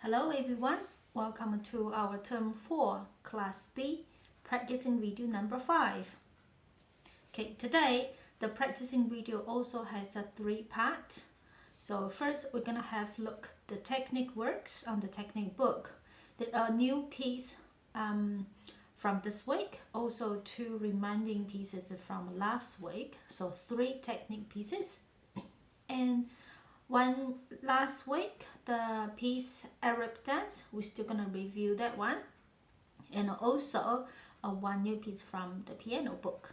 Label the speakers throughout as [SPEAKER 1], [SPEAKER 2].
[SPEAKER 1] Hello everyone, welcome to our Term 4 Class B practicing video number 5. Okay, today the practicing video also has a 3 parts. So first we're gonna have look the technique works on the technique book. There are new piece from this week, also 2 reminding pieces from last week. So 3 technique pieces and one last week, the piece Arab dance, we're still gonna review that one, and also one new piece from the piano book.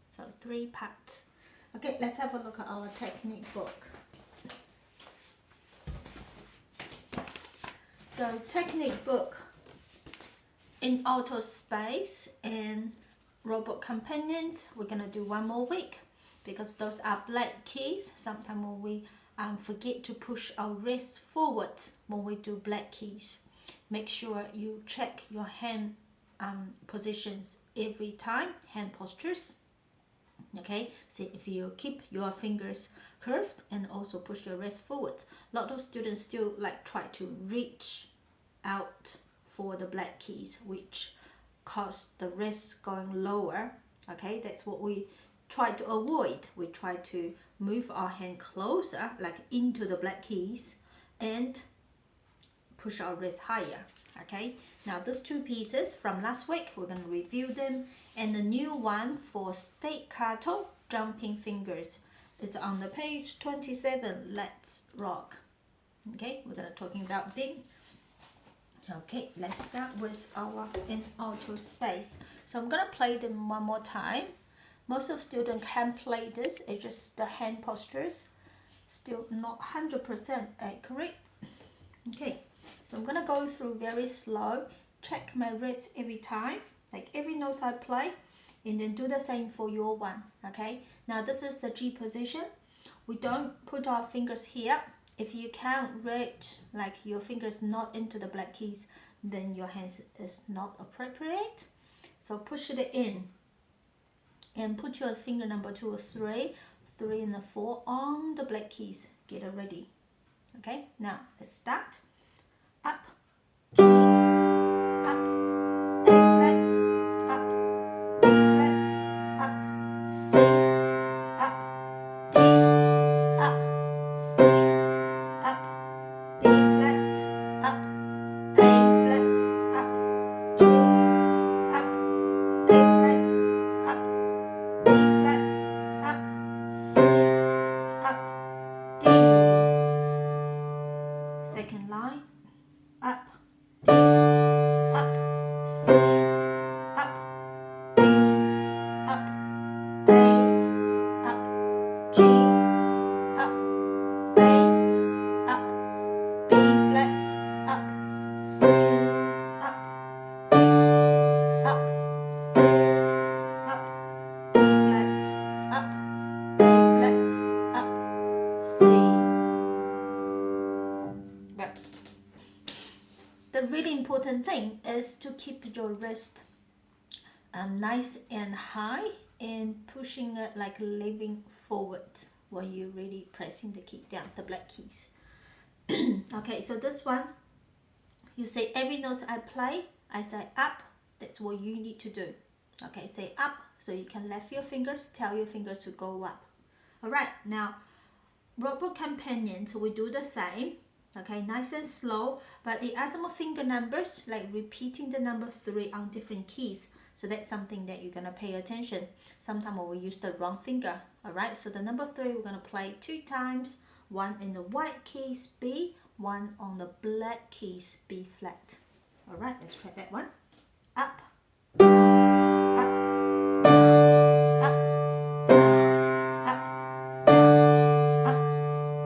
[SPEAKER 1] So 3 parts. Okay, let's have a look at our technique book. So technique book in auto space and robot companions, we're gonna do one more week because those are black keys. Sometimes when we forget to push our wrist forward when we do black keys. Make sure you check your hand positions every time, hand postures. Okay, see if you keep your fingers curved and also push your wrist forward. A lot of students still try to reach out for the black keys, which cause the wrist going lower. Okay, that's what we try to avoid. We try to move our hand closer, into the black keys, and push our wrist higher. Okay, now those 2 pieces from last week, we're going to review them, and the new one for staccato jumping fingers is on the page 27. Let's rock. Okay, we're going to talking about them. Okay, let's start with our in auto space. So I'm going to play them one more time. Most of students can play this, it's just the hand postures still not 100% accurate. Okay, so I'm gonna go through very slow, check my wrist every time, every note I play, and then do the same for your one. Okay, now this is the G position. We don't put our fingers here. If you can't reach, your fingers not into the black keys, then your hands is not appropriate. So push it in. And put your finger number 2 or 3 and 4 on the black keys. Get it ready. Okay, now let's start. Up, G, up, A flat, up, B flat, up, C, up, D, up, C, up, B flat, up, A flat, up, G, up, A flat, up, B flat, up, C, up, D. Second line, up, D, up, C, up, B, up, A, up, G, up, A, up, B flat, up, C, up, D, up, C, up, B flat, up, A flat, up, C. But the really important thing is to keep your wrist nice and high and pushing it leaning forward while you're really pressing the key down, the black keys. Okay, so this one, you say every note I play, I say up. That's what you need to do. Okay, say up, so you can lift your fingers, tell your fingers to go up. All right, now robot companions, we do the same. Okay, nice and slow, but the azimuth finger numbers, repeating the number 3 on different keys. So that's something that you're gonna pay attention. Sometimes we use the wrong finger. All right, so the number 3 we're gonna play 2 times. 1 in the white keys B, 1 on the black keys B flat. All right, let's try that one. Up, down, up, down, up, down, up, down, up,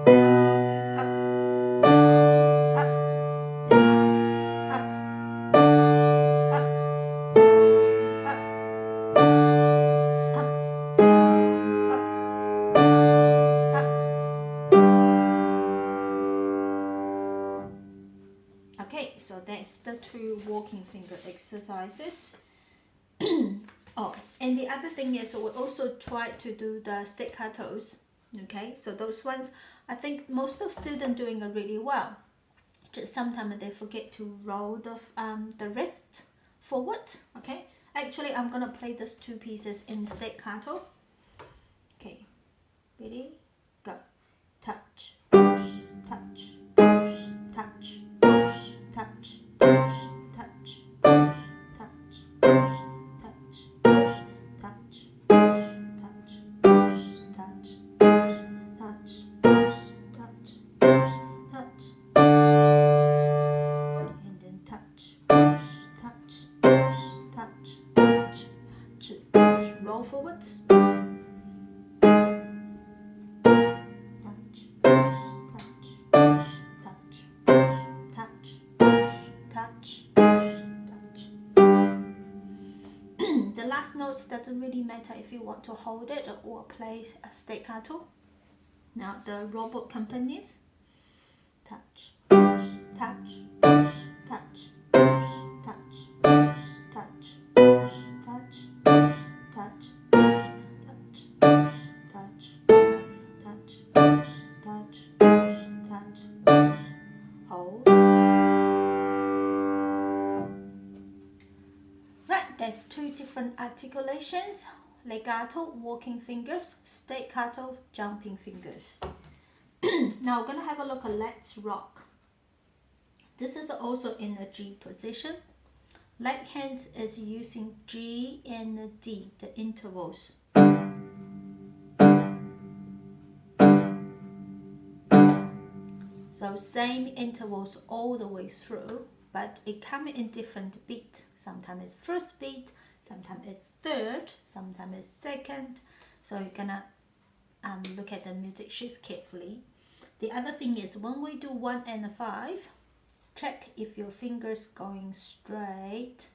[SPEAKER 1] down, up, down, up, down, up, down, up, down, up, up, down, up, down, up, down. Okay, so that's the 2 walking finger exercises. Oh, and the other thing is we also try to do the staccatos. Okay, so those ones, I think most of students doing it really well. Just sometimes they forget to roll the wrist forward. Okay, actually I'm gonna play these two pieces in staccato. Okay, ready, go. Touch, push, touch, push, touch, push, touch, push, touch, push, touch, push, touch, push, touch, push, touch, push, touch, push, touch, push, touch, push, touch, and then touch, push, touch, push, touch, touch, touch, just roll forward. The last notes doesn't really matter if you want to hold it or play a staccato. Now the robot companies. Touch, push, touch, push, touch, push, touch, push, touch, push, touch, push, touch, push, touch, push, touch, touch, push, touch, push, touch, push, hold. Right, there's two different articulations. Legato, walking fingers, staccato, jumping fingers. Now we're going to have a look at Let's Rock. This is also in a G position. Left hand is using G and D, the intervals. So same intervals all the way through, but it comes in different beats. Sometimes it's first beat, sometimes it's third, sometimes it's second. So you're gonna look at the music sheets carefully. The other thing is when we do 1 and 5, check if your fingers going straight,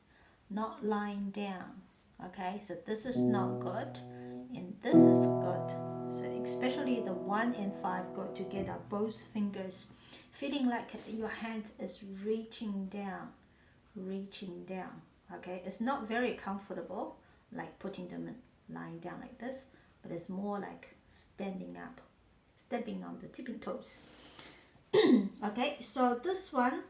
[SPEAKER 1] not lying down. Okay, so this is not good and this is good. So especially the 1 and 5 go together, both fingers feeling like your hand is reaching down. Okay, it's not very comfortable like putting them lying down like this, but it's more like standing up, stepping on the tipping toes. Okay, so this one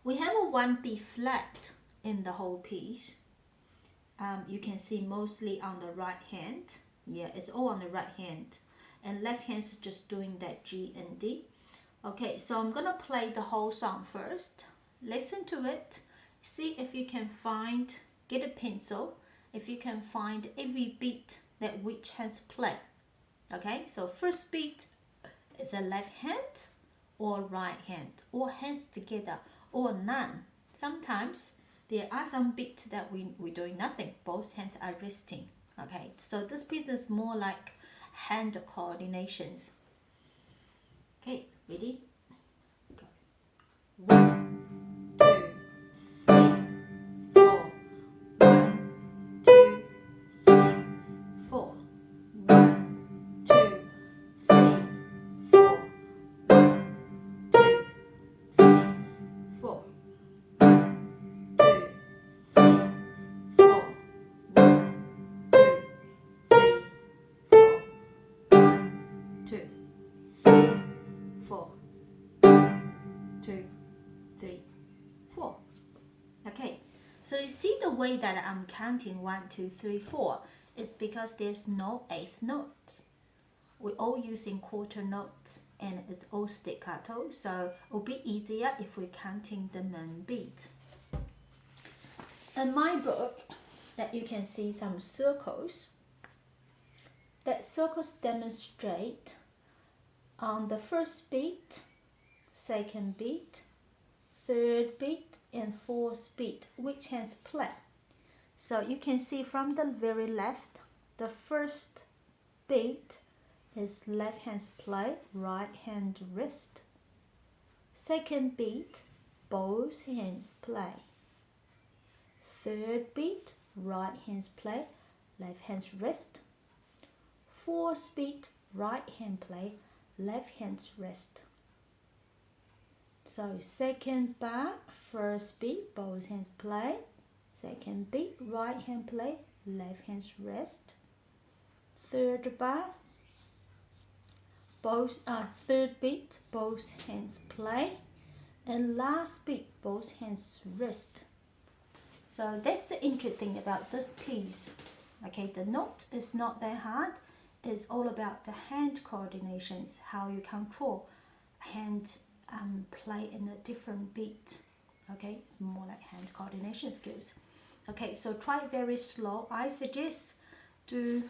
[SPEAKER 1] we have a 1 B flat in the whole piece. You can see mostly on the right hand. Yeah, it's all on the right hand, and left hand's just doing that G and D. Okay, so I'm gonna play the whole song first. Listen to it, see if you can find, get a pencil, if you can find every beat that which hands play. Okay, so first beat is a left hand or right hand, or hands together, or none. Sometimes there are some beats that we're doing nothing, both hands are resting. Okay, so this piece is more like hand coordinations. Okay, ready? Go. 1, 2, 3, 4. 1, 2, 3, 4. 1, 2, 3, 4. 1, 2, 3, 4. 1, 2, 3, 4. 1, 2, 3, 4. 1, 2, 3, 4. Okay, so you see the way that I'm counting 1, 2, 3, 4 is because there's no 8th note. We're all using quarter notes and it's all staccato, so it will be easier if we're counting the main beat. In my book, that you can see some circles. That circles demonstrate on the first beat, second beat, third beat, and fourth beat, which hands play. So you can see from the very left, the first beat is left hand's play, right hand wrist. Second beat, both hands play. Third beat, right hands play, left hand's wrist. Fourth beat, right hand play, left hand's wrist. So second bar, first beat, both hands play. Second beat, right hand play, left hand's wrist. Third bar, third beat, both hands play. And last beat, both hands wrist. So that's the interesting thing about this piece. Okay, the note is not that hard. It's all about the hand coordinations, how you control hand play in a different beat. Okay, it's more like hand coordination skills. Okay, so try it very slow. I suggest do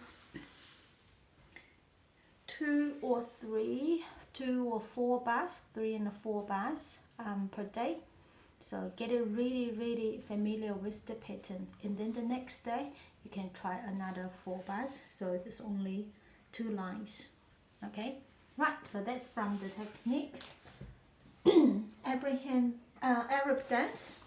[SPEAKER 1] 2 or 4 bars, 3 and 4 bars per day. So get it really familiar with the pattern, and then the next day you can try another 4 bars. So it's only 2 lines. Okay, right, so that's from the technique. Arab dance.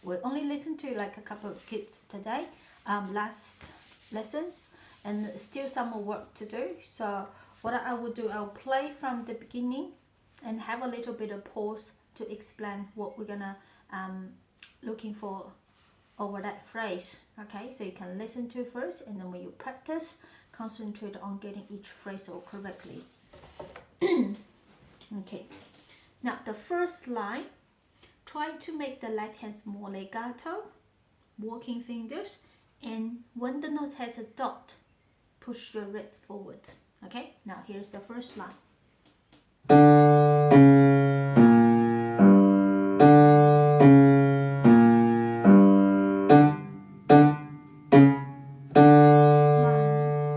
[SPEAKER 1] We only listened to like a couple of kids today, last lessons, and still some more work to do. So what I will do, I'll play from the beginning and have a little bit of pause to explain what we're gonna looking for over that phrase. Okay, so you can listen to first, and then when you practice, concentrate on getting each phrase all correctly. Okay, now the first line, try to make the left hand more legato, walking fingers, and when the note has a dot, push your wrist forward. Okay, now here's the first line. 1,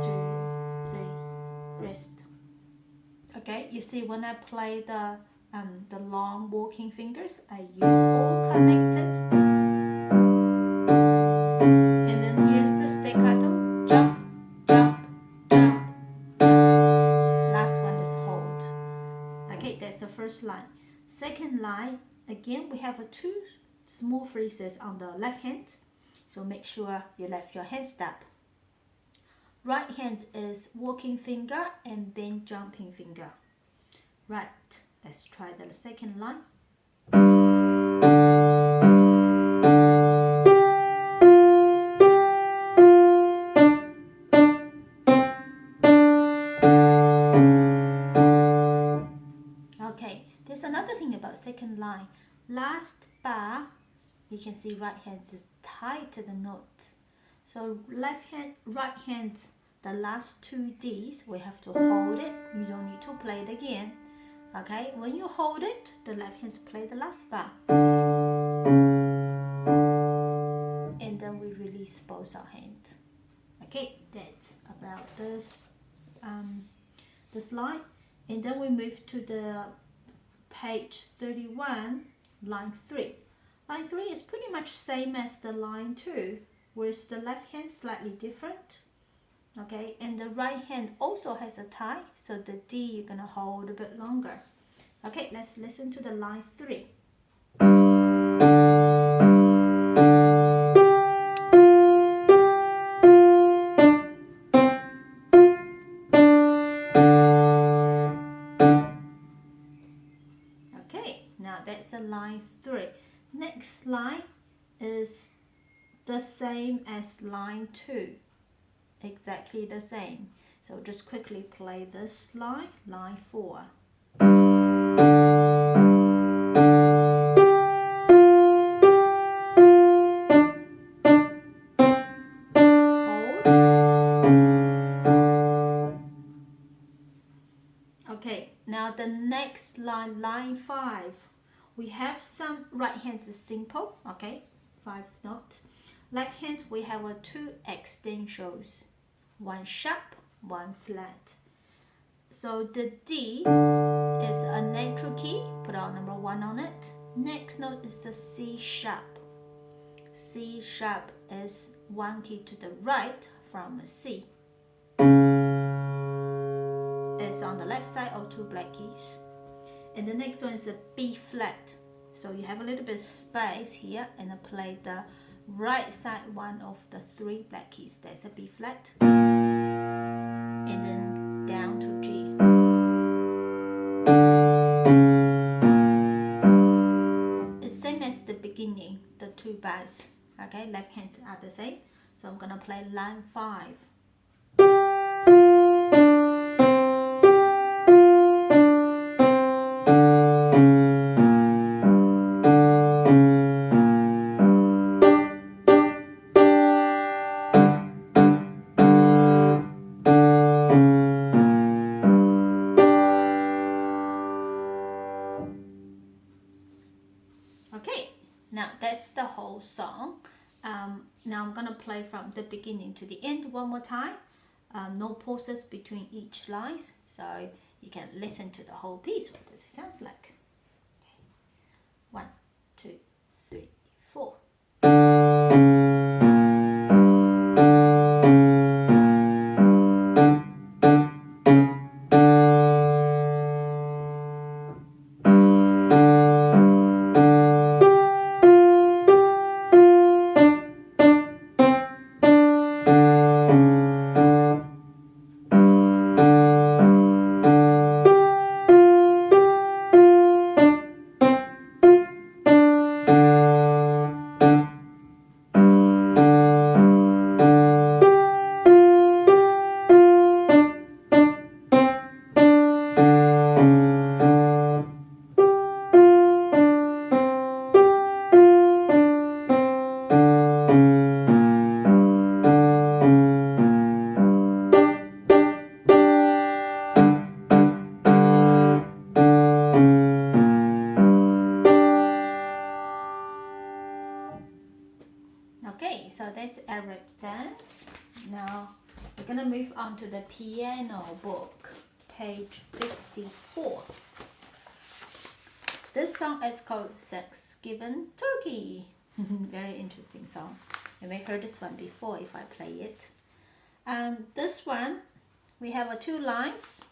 [SPEAKER 1] 2, 3, wrist. Okay, you see when I play the long walking fingers, I use all connected. And then here's the staccato, jump, jump, jump, jump. Last one is hold. Okay, that's the first line. Second line, again, we have 2 small phrases on the left hand. So make sure you left your hands up. Right hand is walking finger and then jumping finger. Right, let's try the second line. Okay, there's another thing about second line. Last bar, you can see right hand is tied to the note. So left hand, right hand, the last 2 Ds, we have to hold it. You don't need to play it again. Okay, when you hold it, the left hand play the last bar. And then we release both our hands. Okay, that's about this line. And then we move to the page 31, line 3. Line 3 is pretty much same as the line 2, whereas the left hand slightly different. Okay, and the right hand also has a tie, so the D you're gonna hold a bit longer. Okay, let's listen to the line 3. Okay, now that's a line 3. Next line is the same as line 2. Exactly the same. So just quickly play this line, line 4. Hold. Okay, now the next line, line 5. We have some right hands is simple, okay, 5 notes. Left hands we have 2 extensions, one sharp, one flat. So the D is a natural key, put our number 1 on it. Next note is a C sharp. C sharp is 1 key to the right from a C. It's on the left side of 2 black keys. And the next one is a B flat. So you have a little bit of space here and I play the right side one of the 3 black keys. That's a B flat. And then down to G. It's same as the beginning, the 2 bars. Okay, left hands are the same. So I'm gonna play line 5. Okay, now that's the whole song. Now I'm gonna play from the beginning to the end one more time. No pauses between each lines, so you can listen to the whole piece. What does it sound like? Okay. 1, 2, 3, 4. Okay, so that's Arab dance. Now we're gonna move on to the piano book, page 54. This song is called Thanksgiving Turkey. Very interesting song. You may have heard this one before if I play it. This one, we have 2 lines,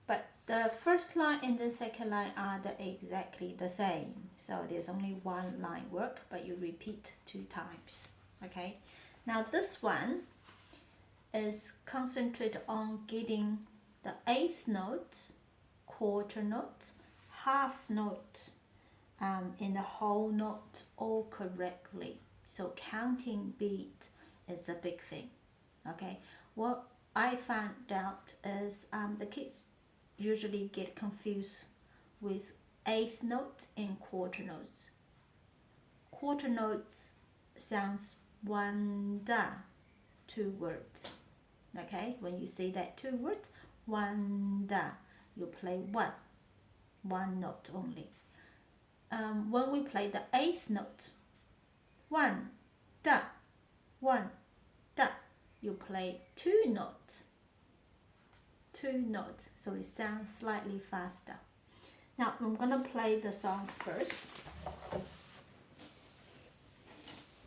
[SPEAKER 1] but the first line and the second line are exactly the same. So there's only 1 line work, but you repeat 2 times. Okay. Now this one is concentrated on getting the 8th note, quarter note, half note, and the whole note all correctly. So counting beat is a big thing. Okay. What I found out is the kids usually get confused with 8th note and quarter notes. Quarter notes sounds 1 da, 2 words. Okay, when you say that 2 words, 1 da, you play 1 note only. When we play the 8th note, 1 da, 1 da, you play 2 notes. 2 notes, so it sounds slightly faster. Now I'm gonna play the songs first.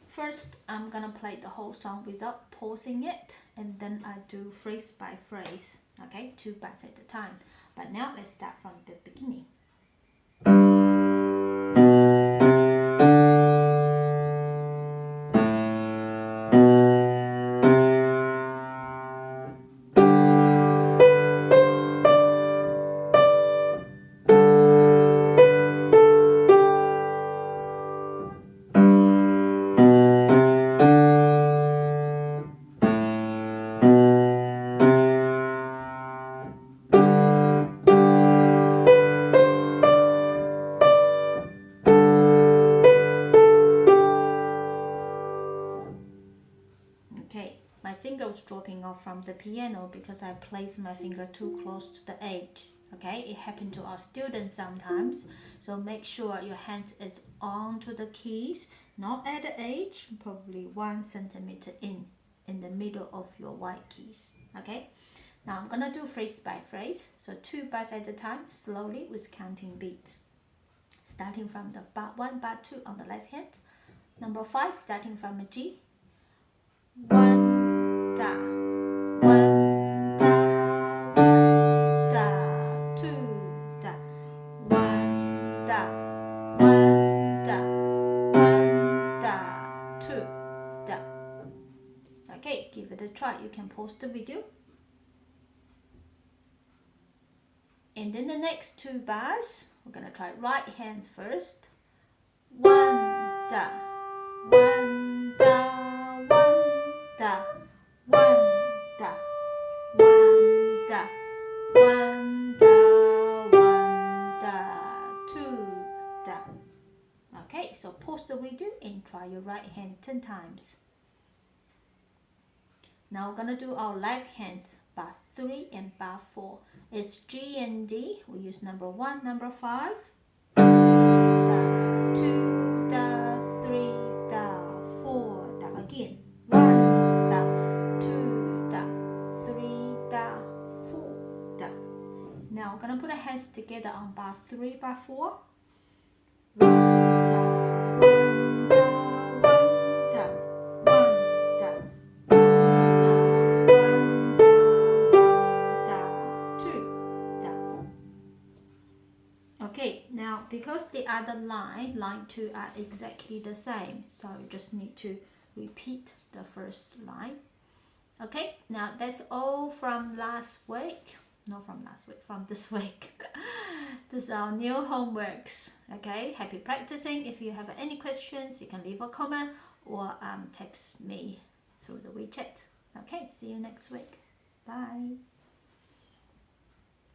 [SPEAKER 1] First, I'm gonna play the whole song without pausing it, and then I do phrase by phrase, okay, 2 bars at a time. But now let's start from the beginning. Okay, my finger was dropping off from the piano because I placed my finger too close to the edge. Okay, it happened to our students sometimes. So make sure your hand is onto the keys, not at the edge, probably 1 centimeter in the middle of your white keys. Okay, now I'm gonna do phrase by phrase. So 2 bars at a time, slowly with counting beat. Starting from the bar 1, bar 2 on the left hand. Number 5, starting from a G. 1 da, 1 da, 1 da, 2 da, 1 da, 1 da, 1 da, 2 da. Okay, give it a try. You can pause the video. And then the next 2 bars, we're gonna try right hands first. 1 da, 1 da, 1 da, 1 da, 1 da, 1 da, 1 da, 2 da. Okay, so pause the video and try your right hand 10 times. Now we're gonna do our left hands, bar 3 and bar 4. It's G and D. We use number 1, number 5. Da, 2 da, 3 da, 4 da. Again, 1 da, 2 da, 3 da, 4 da. Now we're gonna put our hands together on bar 3, bar 4. 1 da, 1 da, 1 da, 1 da, 1 da, 1 da, 1 da, 2 da. Okay, now because the other line 2 are exactly the same, so you just need to repeat the first line. Okay, now that's all from last week. Not from last week, from this week. This is our new homeworks. Okay, happy practicing. If you have any questions, you can leave a comment or text me through the WeChat. Okay, see you next week. Bye.